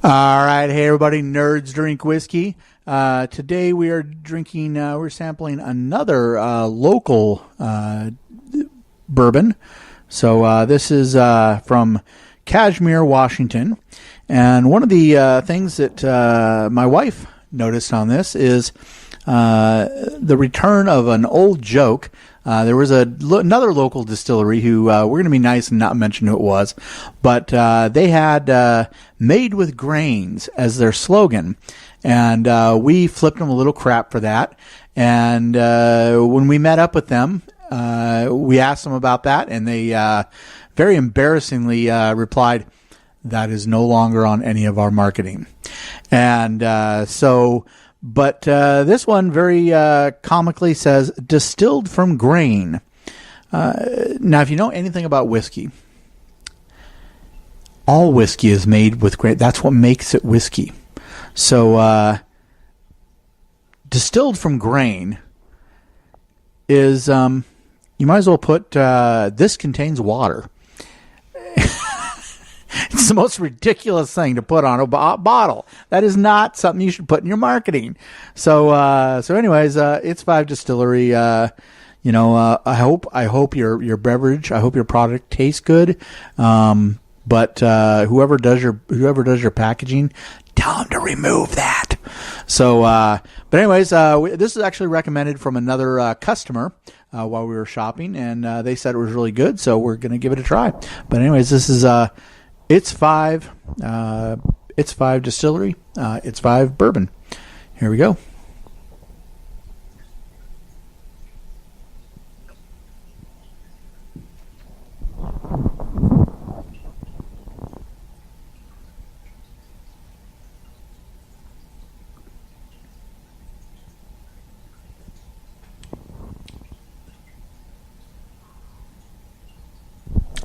All right, hey everybody, Nerds Drink Whiskey. Today we are drinking, we're sampling another local bourbon. So this is from Kashmir, Washington. And one of the things that my wife noticed on this is the return of an old joke. There was another local distillery who we're going to be nice and not mention who it was, but they had "made with grains" as their slogan, and we flipped them a little crap for that. And when we met up with them, we asked them about that, and they very embarrassingly replied, "That is no longer on any of our marketing." And so. But this one very comically says, distilled from grain. Now, if you know anything about whiskey, all whiskey is made with grain. That's what makes it whiskey. So distilled from grain is, you might as well put, this contains water. It's the most ridiculous thing to put on a bottle. That is not something you should put in your marketing. So anyways, it's 5 Distillery. I hope your beverage, I hope your product tastes good. But whoever does your packaging, tell them to remove that. So, but anyways, this is actually recommended from another customer while we were shopping, and they said it was really good. So we're gonna give it a try. But anyways, this is It's 5 Distillery. It's 5 Bourbon. Here we go.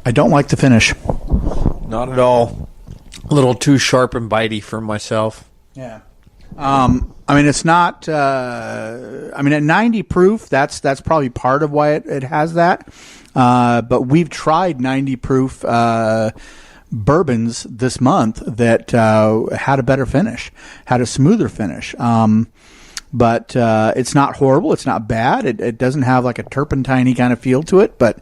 I don't like the finish. Not at all. A little too sharp and bitey for myself. Yeah. I mean, it's not. At 90 proof, that's probably part of why it has that. But we've tried 90 proof bourbons this month that had a better finish, had a smoother finish. But it's not horrible. It's not bad. It doesn't have like a turpentine-y kind of feel to it, but.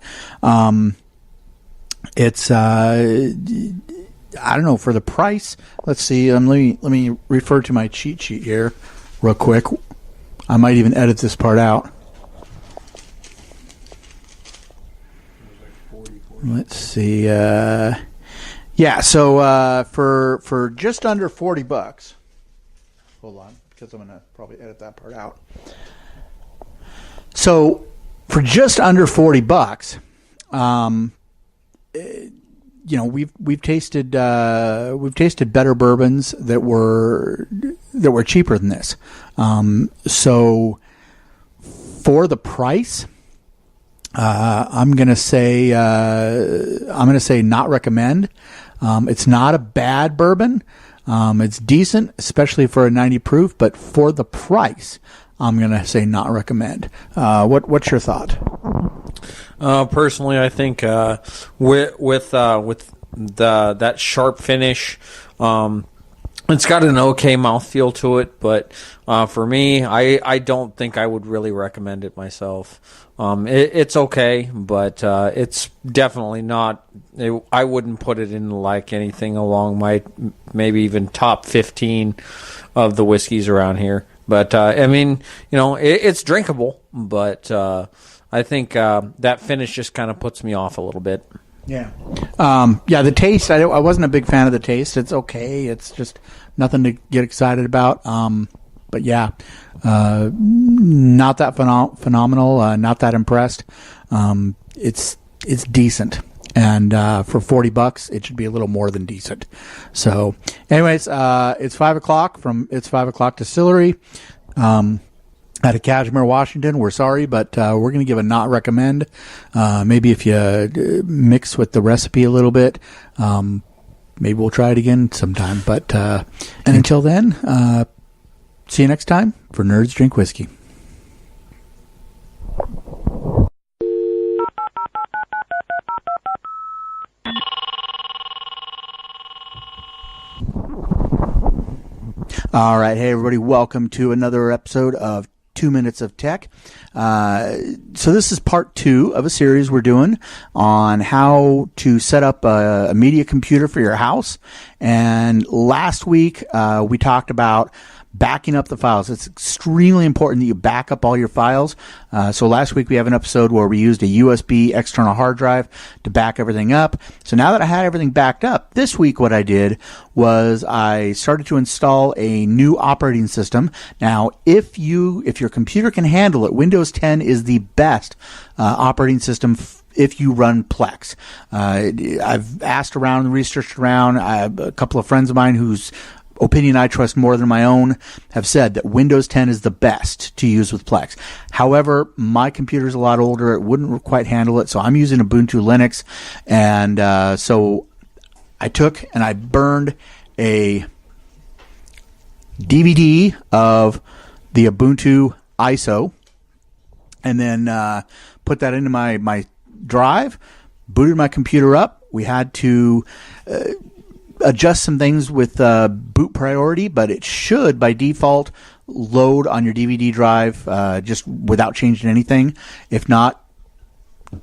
It's I don't know, for the price. Let's see. Let me refer to my cheat sheet here real quick. I might even edit this part out. Let's see. Yeah. So for just under $40. Hold on, because I'm gonna probably edit that part out. So for just under $40. We've tasted better bourbons that were cheaper than this. So for the price, I'm gonna say not recommend. It's not a bad bourbon. It's decent, especially for a 90 proof. But for the price, I'm gonna say not recommend. What's your thought? Personally, I think with that sharp finish, it's got an okay mouthfeel to it. But for me, I don't think I would really recommend it myself. It's okay, but it's definitely not. I wouldn't put it in like anything along my maybe even top 15 of the whiskeys around here. But it's drinkable, but. I think that finish just kind of puts me off a little bit. Yeah. The taste, I wasn't a big fan of the taste. It's okay. It's just nothing to get excited about. But yeah, not that phenomenal, not that impressed. It's decent. And for $40, it should be a little more than decent. So anyways, it's 5 o'clock from It's 5 O'Clock Distillery. Out of Kashmir, Washington. We're sorry, but we're going to give a not recommend. Maybe if you mix with the recipe a little bit, maybe we'll try it again sometime. But and until then, see you next time for Nerds Drink Whiskey. All right. Hey, everybody. Welcome to another episode of 2 Minutes of Tech. So this is part 2 of a series we're doing on how to set up a media computer for your house. And last week, we talked about backing up the files. It's extremely important that you back up all your files. So last week we have an episode where we used a USB external hard drive to back everything up. So now that I had everything backed up, this week what I did was I started to install a new operating system. Now, if your computer can handle it, Windows 10 is the best operating system if you run Plex. I've asked around and researched around. A couple of friends of mine whose opinion I trust more than my own have said that Windows 10 is the best to use with Plex. However, my computer's a lot older. It wouldn't quite handle it, so I'm using Ubuntu Linux. And so I took and I burned a DVD of the Ubuntu ISO and then put that into my drive, booted my computer up. We had to adjust some things with boot priority, but it should by default load on your DVD drive just without changing anything. If not,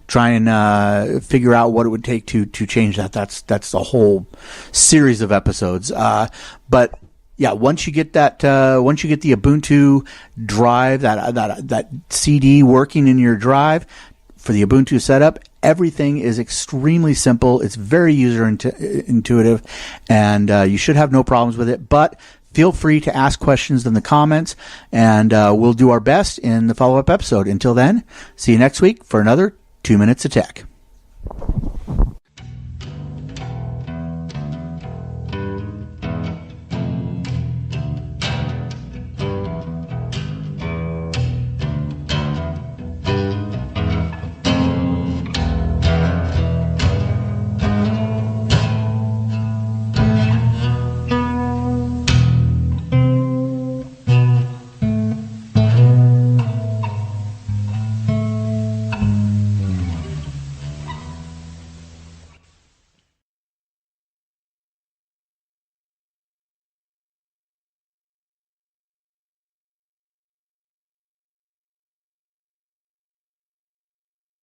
try and figure out what it would take to change that. That's a whole series of episodes. But yeah, once you get the Ubuntu drive, that CD working in your drive for the Ubuntu setup, everything is extremely simple. It's very user intuitive, and you should have no problems with it. But feel free to ask questions in the comments, and we'll do our best in the follow-up episode. Until then, see you next week for another 2 Minutes of Tech.